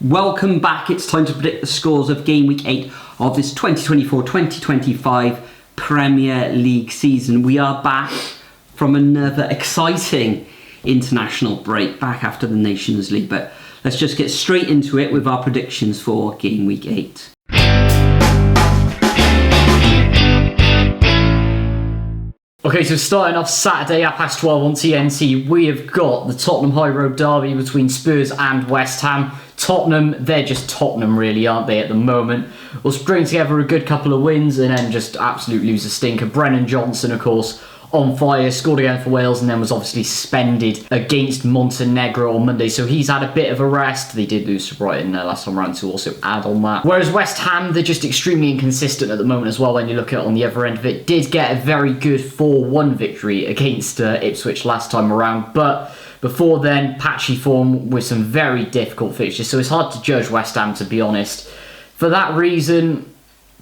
Welcome back. It's time to predict the scores of game week 8 of this 2024-2025 Premier League season. We are back from another exciting international break, back after the Nations League. But let's just get straight into it with our predictions for game week 8. Okay, so starting off Saturday at past 12 on TNT, we have got the Tottenham High Road derby between Spurs and West Ham. Tottenham, they're just Tottenham really, aren't they, at the moment? We'll string together a good couple of wins and then just absolutely lose a stinker. Brennan Johnson, of course, on fire, scored again for Wales and then was obviously suspended against Montenegro on Monday, so he's had a bit of a rest. They did lose to Brighton last time around to also add on that. Whereas West Ham, they're just extremely inconsistent at the moment as well when you look at it on the other end of it. Did get a very good 4-1 victory against Ipswich last time around, but before then, patchy form with some very difficult fixtures, so it's hard to judge West Ham, to be honest. For that reason,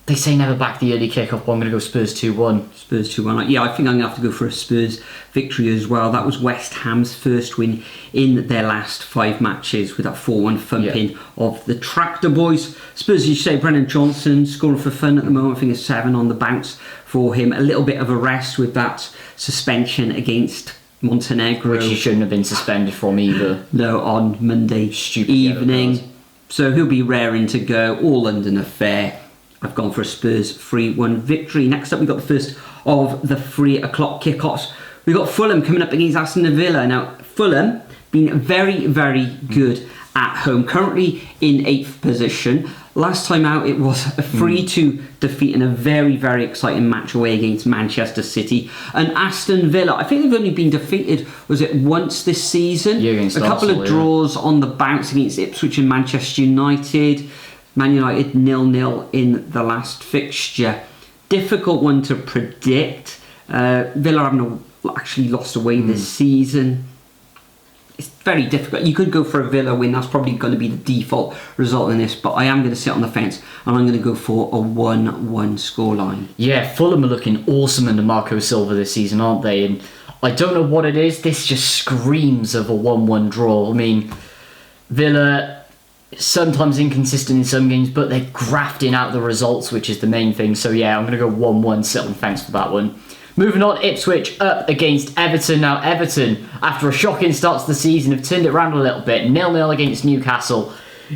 they say never back the early kick-off, but I'm going to go Spurs 2-1. Spurs 2-1. Yeah, I think I'm going to have to go for a Spurs victory as well. That was West Ham's first win in their last 5 matches with that 4-1 thumping of the Tractor Boys. Spurs, as you say, Brennan Johnson scoring for fun at the moment. I think it's 7 on the bounce for him. A little bit of a rest with that suspension against Montenegro, which he shouldn't have been suspended from either. No, on Monday evening. So he'll be raring to go. All London affair. I've gone for a Spurs 3-1 victory. Next up, we've got the first of the 3 o'clock kickoffs. We've got Fulham coming up against Aston Villa. Now, Fulham been very, very good at home. Currently in 8th position. Last time out, it was a 3-2 defeat in a very, very exciting match away against Manchester City. And Aston Villa, I think they've only been defeated, was it once this season? Yeah, against a couple of draws on the bounce against Ipswich and Manchester United. Man United 0-0 in the last fixture. Difficult one to predict. Villa haven't actually lost away this season. It's very difficult. You could go for a Villa win. That's probably going to be the default result in this. But I am going to sit on the fence and I'm going to go for a 1-1 scoreline. Yeah, Fulham are looking awesome under Marco Silva this season, aren't they? And I don't know what it is. This just screams of a 1-1 draw. I mean, Villa sometimes inconsistent in some games, but they're grafting out the results, which is the main thing. So yeah, I'm going to go 1-1, sit on the fence for that one. Moving on, Ipswich up against Everton. Now Everton, after a shocking start to the season, have turned it around a little bit. 0-0 against Newcastle.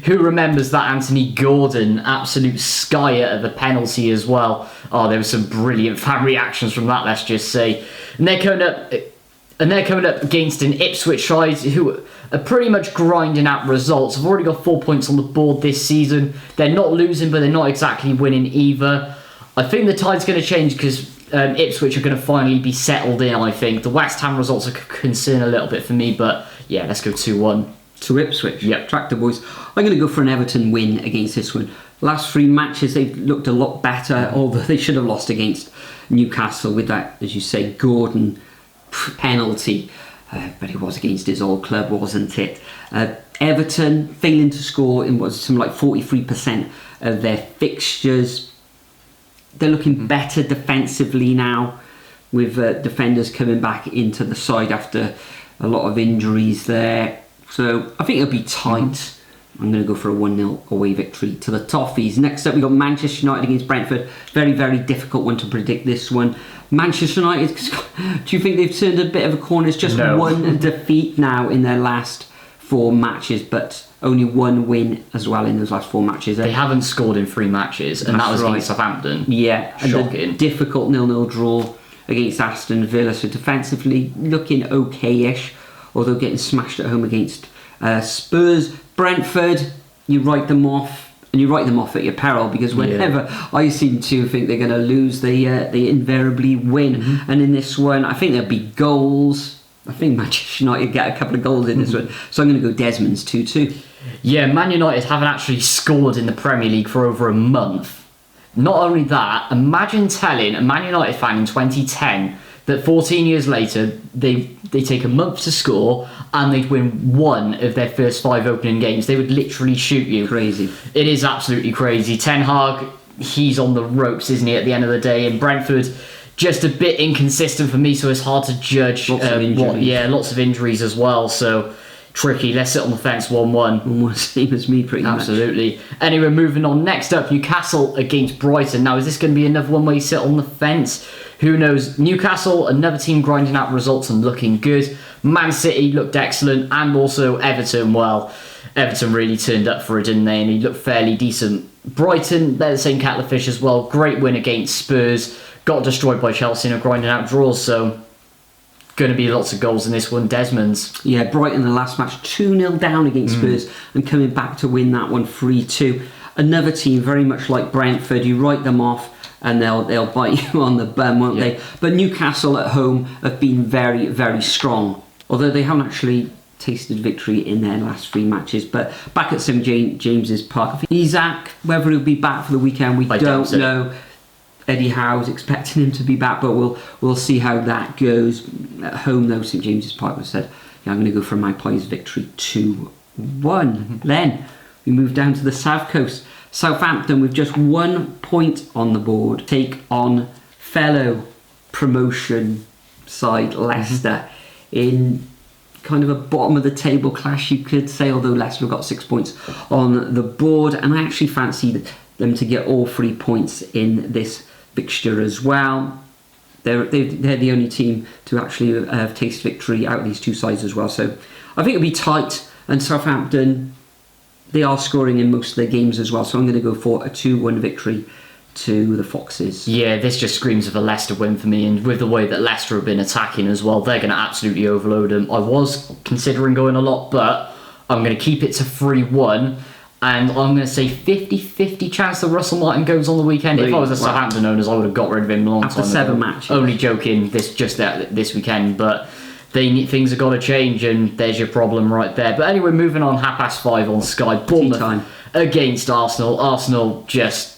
Who remembers that Anthony Gordon absolute skyer of a penalty as well? Oh, there were some brilliant fan reactions from that, let's just say. And they're coming up against an Ipswich side who are pretty much grinding out results. I've already got 4 points on the board this season. They're not losing, but they're not exactly winning either. I think the tide's going to change because Ipswich are going to finally be settled in, I think. The West Ham results are concern a little bit for me, but yeah, let's go 2-1. To Ipswich. Yep. Tractor Boys. I'm going to go for an Everton win against this one. Last 3 matches, they've looked a lot better, although they should have lost against Newcastle with that, as you say, Gordon penalty. But it was against his old club, wasn't it? Everton failing to score in what was some like 43% of their fixtures. They're looking better defensively now, with defenders coming back into the side after a lot of injuries there. So I think it'll be tight. I'm going to go for a 1-0 away victory to the Toffees. Next up, we've got Manchester United against Brentford. Very, very difficult one to predict, this one. Manchester United, do you think they've turned a bit of a corner? It's just one defeat now in their last 4 matches, but only 1 win as well in those last 4 matches. They haven't scored in 3 matches, and that was against Southampton. Yeah, shocking. And a difficult 0-0 draw against Aston Villa. So defensively looking okay-ish, although getting smashed at home against Spurs. Brentford, you write them off. And you write them off at your peril, because whenever I seem to think they're going to lose, they invariably win. And in this one, I think there'll be goals. I think Manchester United get a couple of goals in this one. So I'm going to go Desmond's 2-2. Yeah, Man United haven't actually scored in the Premier League for over a month. Not only that, imagine telling a Man United fan in 2010 that 14 years later, they take a month to score and they'd win 1 of their first 5 opening games. They would literally shoot you. Crazy. It is absolutely crazy. Ten Hag, he's on the ropes, isn't he, at the end of the day? And Brentford, just a bit inconsistent for me, so it's hard to judge. Lots of injuries. Lots of injuries as well. So tricky. Let's sit on the fence 1-1. Almost same as me, pretty much. Absolutely. Anyway, moving on. Next up, Newcastle against Brighton. Now, is this going to be another one where you sit on the fence? Who knows? Newcastle, another team grinding out results and looking good. Man City looked excellent, and also Everton. Well, Everton really turned up for it, didn't they? And he looked fairly decent. Brighton, they're the same kettle of fish as well. Great win against Spurs. Got destroyed by Chelsea and are grinding out draws, so going to be lots of goals in this one. Desmond's. Yeah, Brighton in the last match 2-0 down against Spurs and coming back to win that one 3-2. Another team very much like Brentford. You write them off and they'll bite you on the bum, won't they? But Newcastle at home have been very, very strong. Although they haven't actually tasted victory in their last 3 matches. But back at St James's Park, I think Isaac, whether he'll be back for the weekend, we don't know. Eddie Howe's expecting him to be back, but we'll see how that goes. At home though, St James's Park has said, yeah, I'm going to go for Magpies victory 2-1. Then we move down to the South Coast. Southampton with just 1 point on the board take on fellow promotion side Leicester in kind of a bottom of the table clash, you could say, although Leicester have got 6 points on the board, and I actually fancy them to get all 3 points in this fixture as well. They're the only team to actually have tasted victory out of these two sides as well, so I think it'll be tight. And Southampton, they are scoring in most of their games as well, so I'm going to go for a 2-1 victory to the Foxes. Yeah, this just screams of a Leicester win for me, and with the way that Leicester have been attacking as well, they're going to absolutely overload them. I was considering going a lot, but I'm going to keep it to 3-1, and I'm going to say 50-50 chance that Russell Martin goes on the weekend. If I was a Southampton owners, I would have got rid of him a long time ago. After 7 matches. Only joking, this weekend, but things have got to change, and there's your problem right there. But anyway, moving on, 5:30 on Sky. Bournemouth against Arsenal. Arsenal just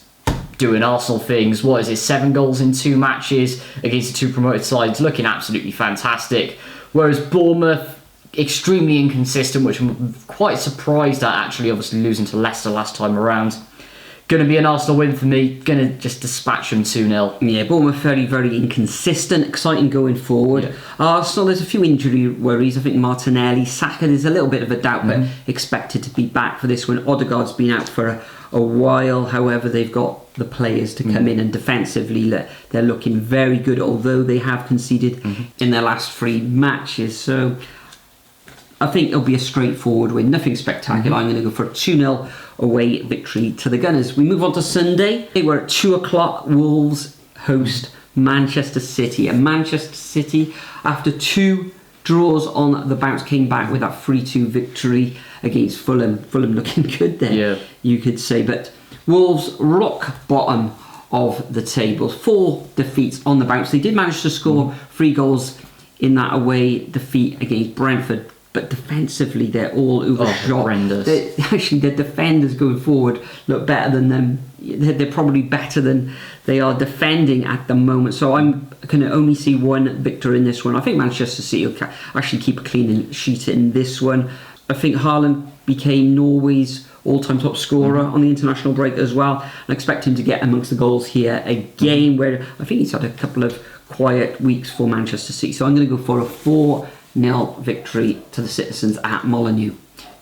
doing Arsenal things. What is it, 7 goals in 2 matches against the 2 promoted sides, looking absolutely fantastic. Whereas Bournemouth, extremely inconsistent, which I'm quite surprised at, actually, obviously losing to Leicester last time around. Going to be an Arsenal win for me. Going to just dispatch them 2-0. Yeah, Bournemouth very, very inconsistent, exciting going forward. Yeah. Arsenal, there's a few injury worries. I think Martinelli, Saka, there's a little bit of a doubt, but expected to be back for this one. Odegaard's been out for a while. However, they've got the players to come in, and defensively they're looking very good, although they have conceded in their last 3 matches. So I think it'll be a straightforward win, nothing spectacular. I'm going to go for a 2-0 away victory to the Gunners. We move on to Sunday. We're at 2 o'clock. Wolves host Manchester City. And Manchester City, after 2 draws on the bounce, came back with that 3-2 victory against Fulham. Fulham looking good there, you could say. But Wolves rock bottom of the table. 4 defeats on the bounce. They did manage to score 3 goals in that away defeat against Brentford, but defensively they're all overshot. Actually, the defenders going forward look better than them. They're probably better than they are defending at the moment. So I'm going to only see 1 victor in this one. I think Manchester City will actually keep a clean sheet in this one. I think Haaland became Norway's all-time top scorer on the international break as well. I expect him to get amongst the goals here again, where I think he's had a couple of quiet weeks for Manchester City. So I'm going to go for a 4-0 victory to the Citizens at Molineux.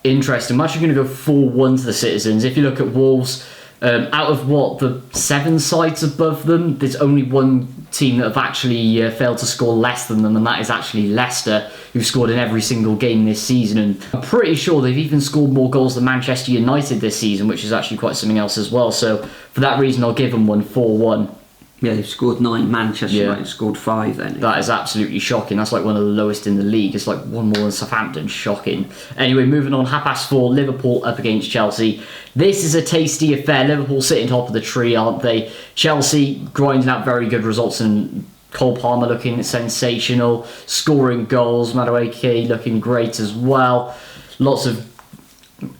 Interesting. I'm actually going to go 4-1 to the Citizens. If you look at Wolves, out of the 7 sides above them, there's only 1 team that have actually failed to score less than them, and that is actually Leicester, who've scored in every single game this season. And I'm pretty sure they've even scored more goals than Manchester United this season, which is actually quite something else as well. So for that reason, I'll give them 4-1. Yeah, they've scored 9. Manchester United scored 5 then. That is absolutely shocking. That's like one of the lowest in the league. It's like 1 more than Southampton. Shocking. Anyway, moving on, 4:30, Liverpool up against Chelsea. This is a tasty affair. Liverpool sitting top of the tree, aren't they? Chelsea grinding out very good results, and Cole Palmer looking sensational, scoring goals. Madueke looking great as well. Lots of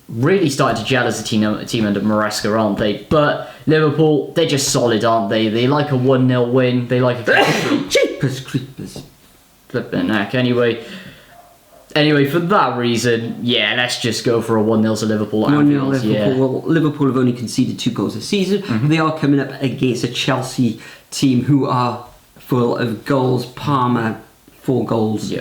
really started to gel as a team under Maresca, aren't they? But Liverpool, they're just solid, aren't they? They like a 1-0 win. They like a Jeepers creepers. Flipping neck. Anyway, for that reason, let's just go for a 1-0 to Liverpool. 1-0 Liverpool. Well, Liverpool have only conceded 2 goals this season. They are coming up against a Chelsea team who are full of goals. Palmer, 4 goals.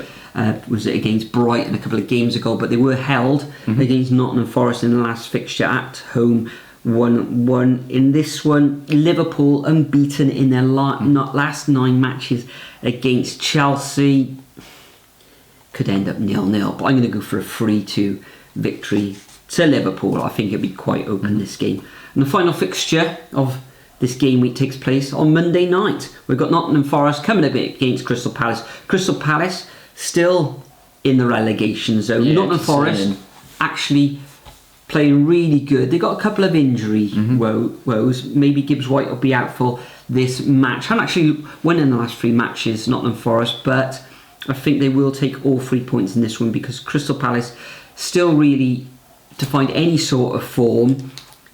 Was it against Brighton a couple of games ago? But they were held against Nottingham Forest in the last fixture at home. 1-1 in this one. Liverpool unbeaten in their last 9 matches against Chelsea. Could end up 0-0, but I'm going to go for a 3-2 victory to Liverpool. I think it'll be quite open, this game. And the final fixture of this game week takes place on Monday night. We've got Nottingham Forest coming up against Crystal Palace. Crystal Palace still in the relegation zone. Yeah, Nottingham Forest actually playing really good. They got a couple of injury woes. Maybe Gibbs White will be out for this match. Haven't actually won in the last 3 matches, Nottingham Forest, but I think they will take all 3 points in this one, because Crystal Palace still really to find any sort of form.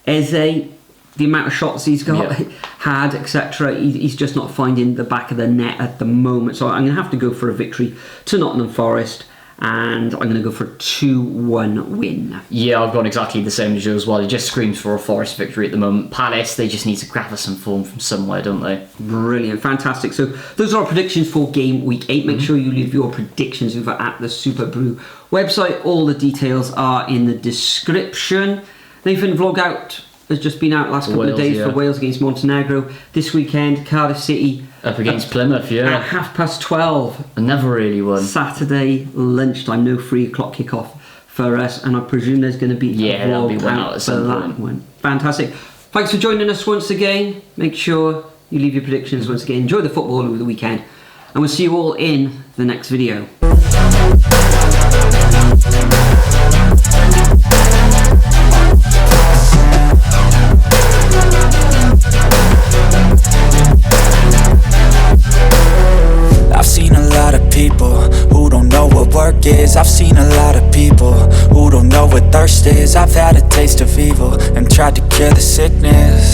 Eze, the amount of shots he's got, had, etc., he's just not finding the back of the net at the moment. So I'm going to have to go for a victory to Nottingham Forest, and I'm going to go for a 2-1 win. Yeah, I've gone exactly the same as you as well. It just screams for a Forest victory at the moment. Palace, they just need to gather some form from somewhere, don't they? Brilliant, fantastic. So those are our predictions for game week 8. Make sure you leave your predictions over at the Superbru website. All the details are in the description. Nathan, vlog out has just been out last couple of days for Wales against Montenegro. This weekend, Cardiff City up against Plymouth, at 12:30. I never really won. Saturday lunchtime, no 3 o'clock kickoff for us, and I presume there's going to be a there'll be vlog one out at for some that point. one. Fantastic. Thanks for joining us once again. Make sure you leave your predictions once again. Enjoy the football over the weekend, and we'll see you all in the next video. I've seen a lot of people who don't know what work is. I've seen a lot of people who don't know what thirst is. I've had a taste of evil and tried to cure the sickness.